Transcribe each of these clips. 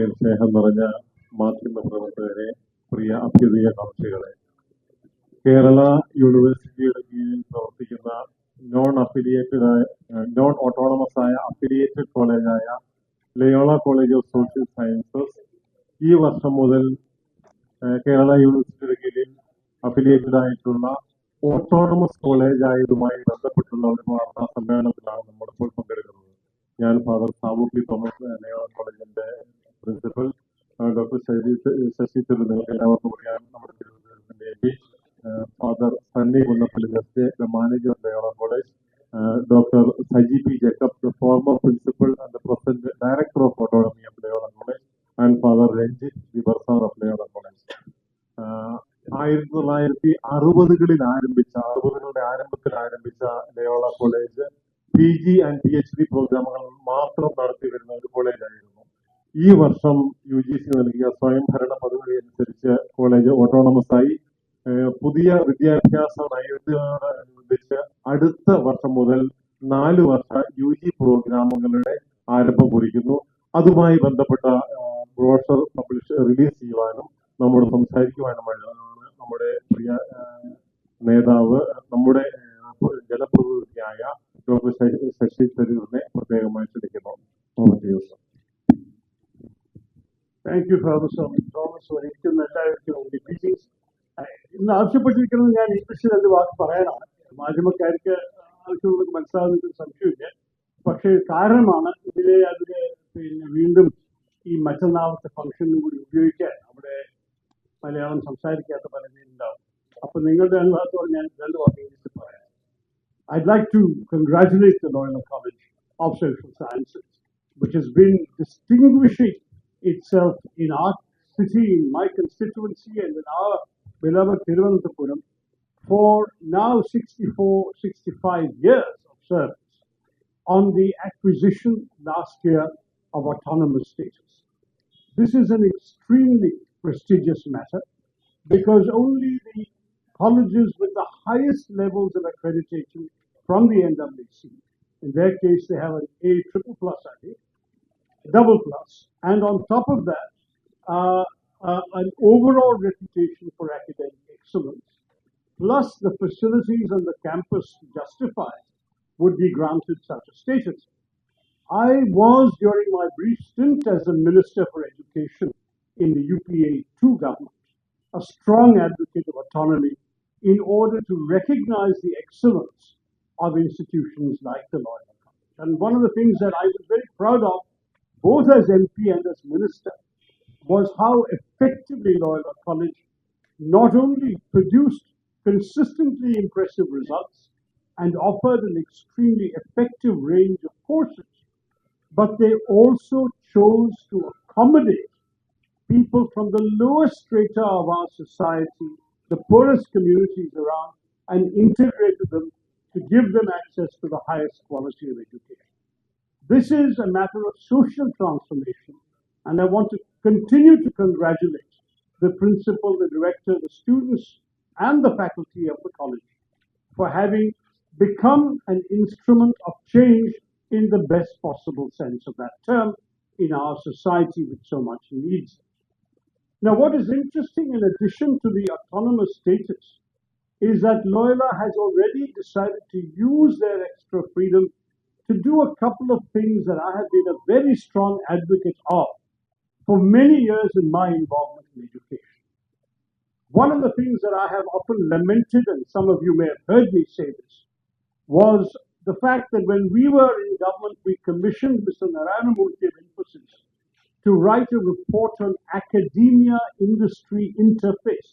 അത്രയും സ്നേഹം നിറഞ്ഞ മാധ്യമപ്രവർത്തകരെ, പ്രിയ അഭ്യുദയ കൗൺസിലുകളെ, കേരള യൂണിവേഴ്സിറ്റിയുടെ കീഴിൽ പ്രവർത്തിക്കുന്ന നോൺ ഓട്ടോണമസ് ആയ അഫിലിയേറ്റഡ് കോളേജായ Loyola college of social sciences ഈ വർഷം മുതൽ കേരള യൂണിവേഴ്സിറ്റിയുടെ കീഴിൽ അഫിലിയേറ്റഡ് ആയിട്ടുള്ള ഓട്ടോണമസ് കോളേജ് ആയതുമായി ബന്ധപ്പെട്ടുള്ള ഒരു വാർത്താ സമ്മേളനത്തിലാണ് നമ്മളിപ്പോൾ പങ്കെടുക്കുന്നത്. ഞാൻ father Sabu P Thomas, Loyola കോളേജിന്റെ പ്രിൻസിപ്പൽ, ഡോക്ടർ ശശി തിരു, നിങ്ങൾക്ക് എല്ലാവർക്കും അറിയാം, നമ്മുടെ തിരുവനന്തപുരത്തിന്റെ M P, father Sunny Kunnappally just, the manager of Loyola college, Dr. Saji P. Jacob, the former principal and the present director of autonomy of Loyola College, and Father Ranjit, the bursar of Loyola College. 1960-കളിൽ ആരംഭത്തിൽ ആരംഭിച്ച Loyola college PG and PhD പ്രോഗ്രാമുകൾ മാത്രം നടത്തി വരുന്ന ഒരു കോളേജായിരുന്നു. ഈ വർഷം UGC നൽകിയ സ്വയംഭരണ പദ്ധതി അനുസരിച്ച് കോളേജ് ഓട്ടോണമസ് ആയി. പുതിയ വിദ്യാഭ്യാസ നയത്തോടനുബന്ധിച്ച് അടുത്ത വർഷം മുതൽ 4 വർഷ UG പ്രോഗ്രാമുകളുടെ ആരംഭം കുറിക്കുന്നു. അതുമായി ബന്ധപ്പെട്ട ബ്രോഷർ റിലീസ് ചെയ്യുവാനും നമ്മോട് സംസാരിക്കുവാനുമാണ് നമ്മുടെ പ്രിയ നേതാവ്, നമ്മുടെ ജനപ്രതിനിധിയായ ഡോക്ടർ ശശി തരൂരിനെ പ്രത്യേകമായി ക്ഷണിക്കുന്നു. Thank you father Thomas. ഒരിക്കലും എല്ലാവർക്കും ഇന്ന് ആവശ്യപ്പെട്ടിരിക്കുന്നത് ഞാൻ ഇംഗ്ലീഷിൽ 2 വാക്ക് പറയാനാണ്. മാധ്യമക്കാർക്ക് ആവശ്യമുള്ളത് മനസ്സിലാകുന്ന സംശയമില്ല. പക്ഷേ കാരണമാണ് അതിനെ വീണ്ടും ഈ മറ്റന്നാളത്തെ ഫംഗ്ഷനും കൂടി ഉപയോഗിക്കാൻ അവിടെ മലയാളം സംസാരിക്കാത്ത പല പേരുണ്ടാവും. അപ്പൊ നിങ്ങളുടെ അനുഭവത്തോടെ ഞാൻ 2 വാക്ക് ഇംഗ്ലീഷിൽ പറയാം. I'd like to congratulate the Loyola College of Social Sciences, which has been distinguishing itself in our city, in my constituency, and in our beloved Thiruvananthapuram for now 64-65 years of service on the acquisition last year of autonomous status. This is an extremely prestigious matter because only the colleges with the highest levels of accreditation from the NWC, in their case they have an A++, I think, double plus, and on top of that, an overall reputation for academic excellence, plus the facilities on the campus to justify it, would be granted such a status. I was, during my brief stint as a Minister for Education in the UPA 2 government, a strong advocate of autonomy in order to recognize the excellence of institutions like the Loyola College. And one of the things that I was very proud of, both as MP and as Minister, was how effectively Loyola College not only produced consistently impressive results and offered an extremely effective range of courses, but they also chose to accommodate people from the lowest strata of our society, the poorest communities around, and integrated them to give them access to the highest quality of education. This is a matter of social transformation, and I want to continue to congratulate the principal, the director, the students, and the faculty of the college for having become an instrument of change in the best possible sense of that term in our society which so much needs it. Now, what is interesting in addition to the autonomous status is that Loyola has already decided to use their extra freedom to do a couple of things that I have been a very strong advocate of for many years in my involvement in education. One of the things that I have often lamented, and some of you may have heard me say this, was the fact that when we were in government, we commissioned Mr. Narayana Murthy of Infosys to write a report on academia-industry interface.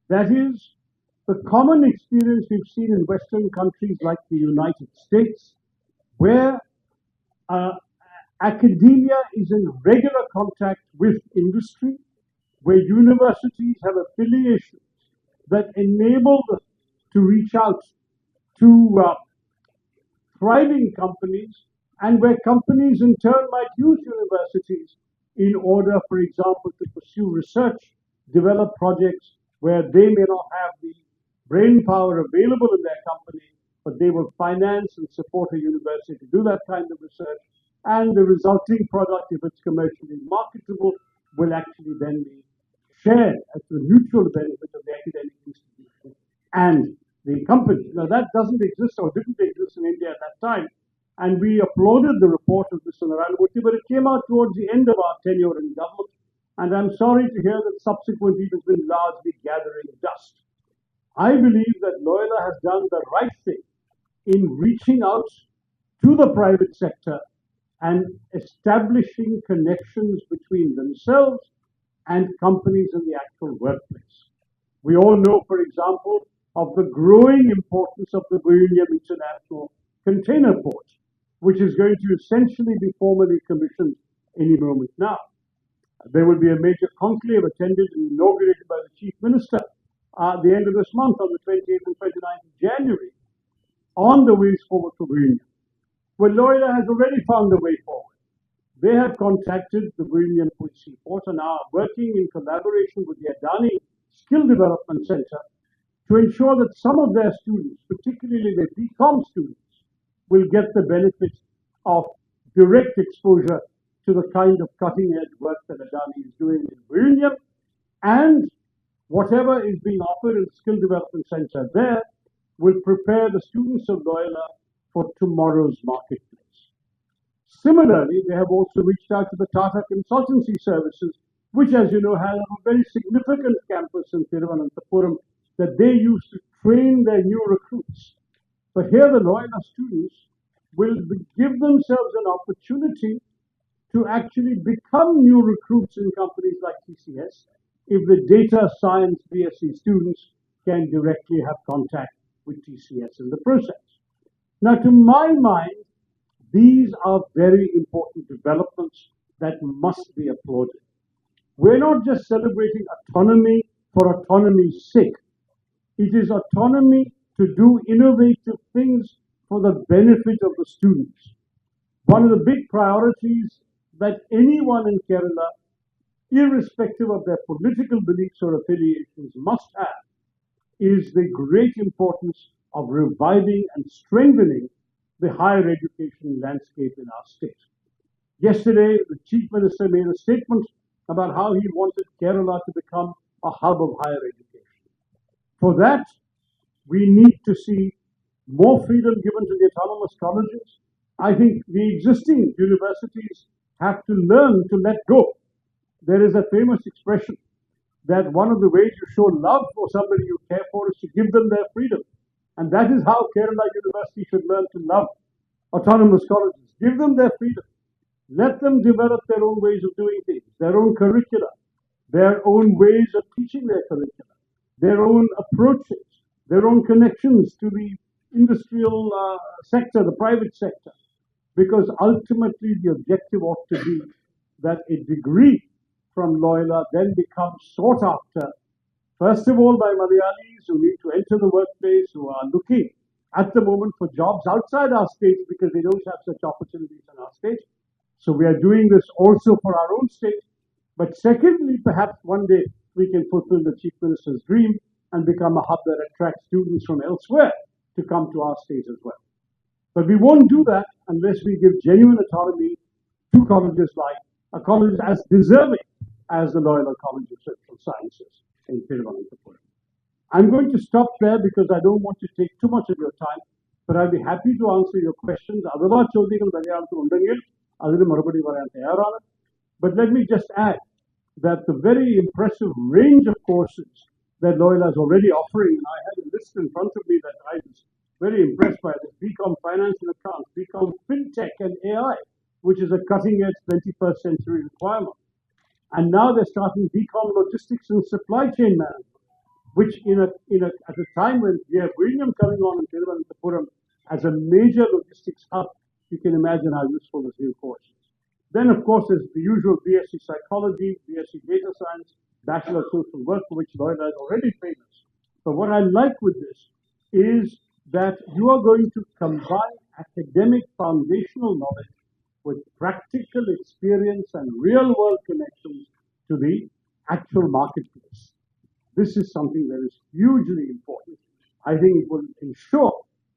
That is, the common experience we've seen in Western countries like the United States, where academia is in regular contact with industry, where universities have affiliations that enable them to reach out to thriving companies, and where companies in turn might use universities in order, for example, to pursue research, develop projects where they may not have the brain power available in their company, but they will finance and support a university to do that kind of research and the resulting product, if it's commercially marketable, will actually then be shared as the mutual benefit of the academic institution and the company. Now, that doesn't exist or didn't exist in India at that time, and we applauded the report of Mr. Narayanamurthy, but it came out towards the end of our tenure in government, and I'm sorry to hear that subsequently it has been largely gathering dust. I believe that Loyola has done the right thing in reaching out to the private sector and establishing connections between themselves and companies in the actual workplace. We all know, for example, of the growing importance of the Vilnius International Container Port, which is going to essentially be formally commissioned any moment now. There will be a major conclave attended and inaugurated by the Chief Minister at the end of this month, on the 28th and 29th of January, on the ways forward for Vilnius. Well, Loyola has already found a way forward. They have contacted the Vilnius Seaport and are working in collaboration with the Adani Skill Development Center to ensure that some of their students, particularly the BCom students, will get the benefit of direct exposure to the kind of cutting-edge work that Adani is doing in Vilnius, and whatever is being offered in the Skill Development Center there will prepare the students of Loyola for tomorrow's marketplace. Similarly, they have also reached out to the Tata Consultancy Services, which, as you know, have a very significant campus in Thiruvananthapuram that they use to train their new recruits. But here the Loyola students will give themselves an opportunity to actually become new recruits in companies like TCS if the data science BSc students can directly have contact with TCS in the process. Now, to my mind, these are very important developments that must be applauded. We're not just celebrating autonomy for autonomy's sake. It is autonomy to do innovative things for the benefit of the students. One of the big priorities that anyone in Kerala, irrespective of their political beliefs or affiliations, must have is the great importance of reviving and strengthening the higher education landscape in our state. Yesterday, the Chief Minister made a statement about how he wanted Kerala to become a hub of higher education. For that, we need to see more freedom given to the autonomous colleges. I think the existing universities have to learn to let go. There is a famous expression that one of the ways you show love for somebody you care for is to give them their freedom. And that is how Kerala University should learn to love autonomous colleges. Give them their freedom. Let them develop their own ways of doing things, their own curricula, their own ways of teaching their curricula, their own approaches, their own connections to the industrial sector, the private sector. Because ultimately the objective ought to be that a degree from Loyola then becomes sought after, first of all by Malayalis who need to enter the workplace, who are looking at the moment for jobs outside our state because they don't have such opportunities in our state. So we are doing this also for our own state. But secondly, perhaps one day we can fulfill the Chief Minister's dream and become a hub that attracts students from elsewhere to come to our state as well. But we won't do that unless we give genuine autonomy to colleges like a college as deserving as the Loyola College of Social Sciences in Thiruvananthapuram. I'm going to stop there because I don't want to take too much of your time, but I'll be happy to answer your questions. But let me just add that the very impressive range of courses that Loyola is already offering, and I had a list in front of me that I was very impressed by, this BCom Finance and Accounts, BCom FinTech and AI, which is a cutting-edge 21st century requirement. And now they're starting BCom Logistics and Supply Chain Management, which at a time when we have William coming on in Thiruvananthapuram as a major logistics hub, you can imagine how useful this new course is. Then, of course, there's the usual BSc Psychology, BSc Data Science, Bachelor of Social Work, for which Loyola is already famous. But what I like with this is that you are going to combine academic foundational knowledge with practical experience and real-world connections to the actual marketplace. This is something that is hugely important. I think it will ensure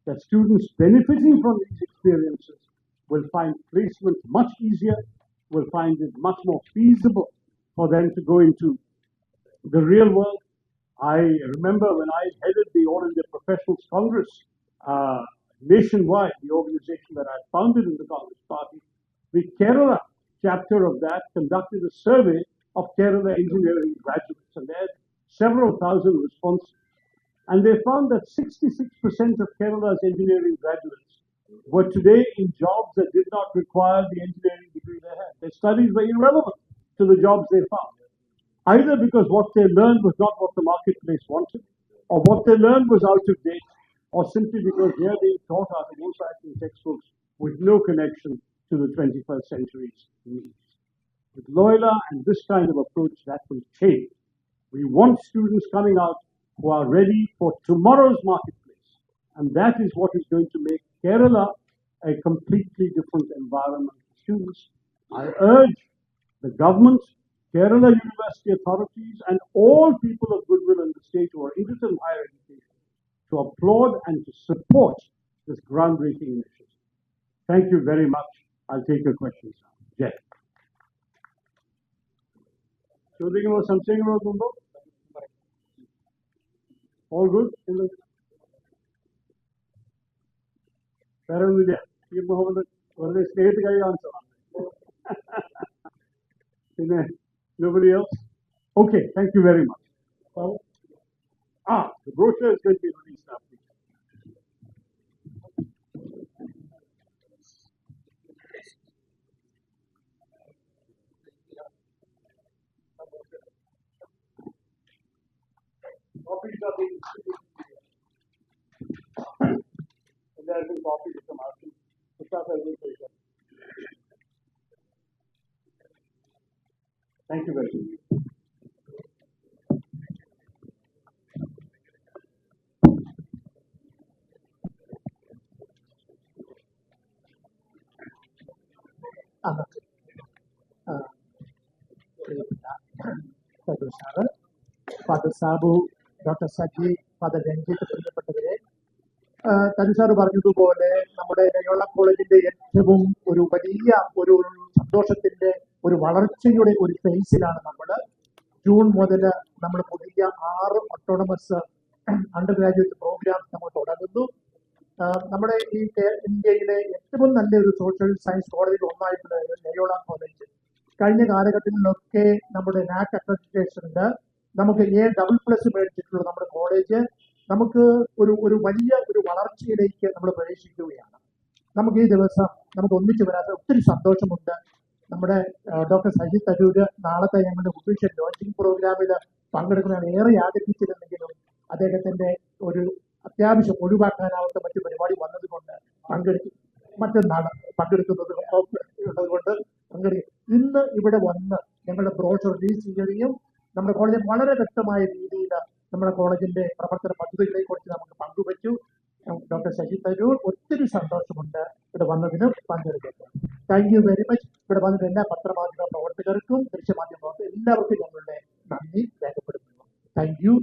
that students benefiting from these experiences will find placement much easier, will find it much more feasible for them to go into the real world. I remember when I headed the All India Professionals Congress nationwide, the organization that I founded in the Congress Party, the Kerala chapter of that conducted a survey of Kerala engineering graduates, and they had several thousand responses. And they found that 66% of Kerala's engineering graduates were today in jobs that did not require the engineering degree they had. Their studies were irrelevant to the jobs they found, either because what they learned was not what the marketplace wanted, or what they learned was out of date, or simply because they are being taught out of old-fashioned textbooks with no connection to the 21st century's needs. With Loyola and this kind of approach, that will change. We want students coming out who are ready for tomorrow's marketplace. And that is what is going to make Kerala a completely different environment for students. I urge the government, Kerala University authorities, and all people of goodwill in the state who are interested in higher education to applaud and to support this groundbreaking initiative. Thank you very much. I'll take your questions now. Jay. All good? Nobody else? Okay, thank you very much. The brochure is going to be released now. Copies are being distributed. And there have been copies of the market. Thank you very much. Father Sabu, doctor Saji, father Ranjith, പ്രിയപ്പെട്ടവരെ, തനു sir പറഞ്ഞതുപോലെ നമ്മുടെ Loyola കോളേജിന്റെ ഏറ്റവും ഒരു വലിയ ഒരു സന്തോഷത്തിന്റെ ഒരു വളർച്ചയുടെ ഒരു ഫേസിലാണ് നമ്മൾ. ജൂൺ മുതൽ നമ്മൾ പുതിയ 6 ഓട്ടോണമസ് അണ്ടർ ഗ്രാജുവേറ്റ് പ്രോഗ്രാം നമ്മൾ തുടങ്ങുന്നു. നമ്മുടെ ഈ ഇന്ത്യയിലെ ഏറ്റവും നല്ലൊരു സോഷ്യൽ സയൻസ് കോളേജിൽ ഒന്നായിട്ടുള്ള ലയോള കോളേജ് കഴിഞ്ഞ കാലഘട്ടങ്ങളിലൊക്കെ നമ്മുടെ നാക് അക്രഡിറ്റേഷനിൽ നമുക്ക് A++ മേടിച്ചിട്ടുള്ള നമ്മുടെ കോളേജ് നമുക്ക് ഒരു വലിയ ഒരു വളർച്ചയിലേക്ക് നമ്മൾ പ്രവേശിക്കുകയാണ്. നമുക്ക് ഈ ദിവസം നമുക്ക് ഒന്നിച്ചു വരാതെ ഒത്തിരി സന്തോഷമുണ്ട്. നമ്മുടെ ഡോക്ടർ സജി തരൂര് നാളത്തെ ഞങ്ങളുടെ ഒഫീഷ്യൽ ലോഞ്ചിങ് പ്രോഗ്രാമിൽ പങ്കെടുക്കുന്നതാണ്. ഏറെ ആഗ്രഹിച്ചിരുന്നെങ്കിലും അദ്ദേഹത്തിന്റെ ഒരു അത്യാവശ്യം ഒഴിവാക്കാനാവാത്ത മറ്റു പരിപാടി വന്നതുകൊണ്ട് മറ്റന്നാൾ പങ്കെടുക്കുന്നത് കൊണ്ട് ഇന്ന് ഇവിടെ വന്ന് ഞങ്ങളുടെ ബ്രോഷർ റിലീസ് ചെയ്യുകയും നമ്മുടെ കോളേജിൽ വളരെ വ്യക്തമായ രീതിയിൽ നമ്മുടെ കോളേജിന്റെ പ്രവർത്തന പദ്ധതികളെ കുറിച്ച് നമുക്ക് പങ്കുവച്ചു. ഡോക്ടർ ശശി തരൂർ, ഒത്തിരി സന്തോഷമുണ്ട് ഇവിടെ വന്നതിന് പങ്കെടുക്കുന്നത്. Thank you very much. ഇവിടെ വന്നിട്ട് എല്ലാ പത്രമാധ്യമ പ്രവർത്തകർക്കും ദൃശ്യമാധ്യമ പ്രവർത്തകർക്കും എല്ലാവർക്കും ഞങ്ങളുടെ നന്ദി രേഖപ്പെടുത്തുന്നു. Thank you.